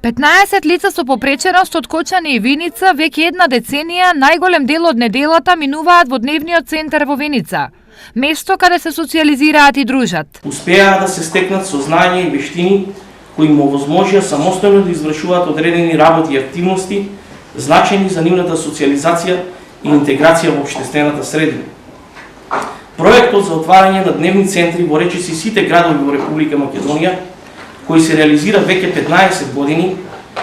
15 лица со попреченост од Кочани и Виница веќе една деценија најголем дел од неделата минуваат во дневниот центар во Виница, место каде се социјализираат и дружат. Успеа да се стекнат сознања и вештини кои им овозможија самостојно да извршуваат одредени работи и активности значени за нивната социјализација и интеграција во општествената средина. Проектот за отварање на дневни центри во речиси сите градови во Република Македонија, кој се реализира веќе 15 години,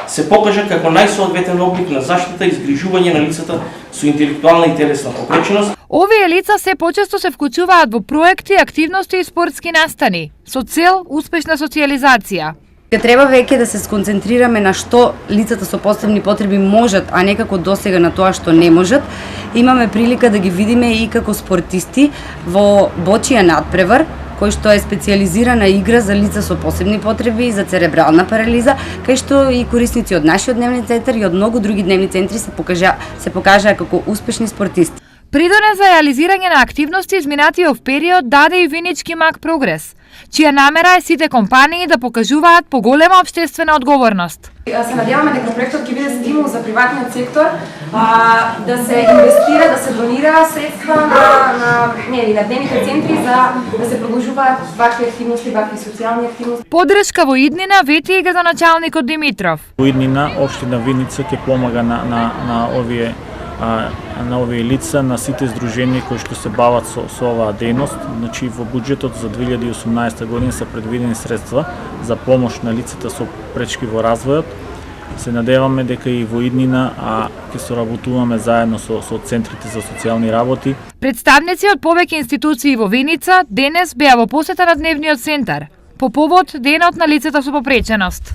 се покажа како најсоодветен облик на заштита и згрижување на лицата со интелектуална и телесна попреченост. Овие лица се почесто се вклучуваат во проекти, активности и спортски настани, со цел успешна социјализација. Треба веќе да се сконцентрираме на што лицата со посебни потреби можат, а не како досега на тоа што не можат. Имаме прилика да ги видиме и како спортисти во бочија надпревар, кој што е специјализирана игра за лица со посебни потреби, за церебрална парализа, кај што и корисници од нашиот дневни центар и од многу други дневни центри се покажаа како успешни спортисти. Придонес за реализирање на активности изминатиот период даде и Винички МАК Прогрес, чија намера е сите компании да покажуваат поголема општествена одговорност. Се надеваме дека проектот ќе биде стимул за приватниот сектор да се инвестира, да се донира средства на дневните центри за да се продолжуваат вакви активности, вакви социјални активности. Поддршка во иднина вети и градоначалникот Димитров. Во иднина општина Виница ќе помага на овие лица, на сите здруженија кои што се бават со оваа дејност. Значи во буџетот за 2018 година се предвидени средства за помош на лицата со пречки во развојот. Се надеваме дека и во иднина ќе соработуваме заедно со центрите за социјални работи. Представници од повеќе институции во Виница денес беа во посета на дневниот центар по повод Денот на лицата со попреченост.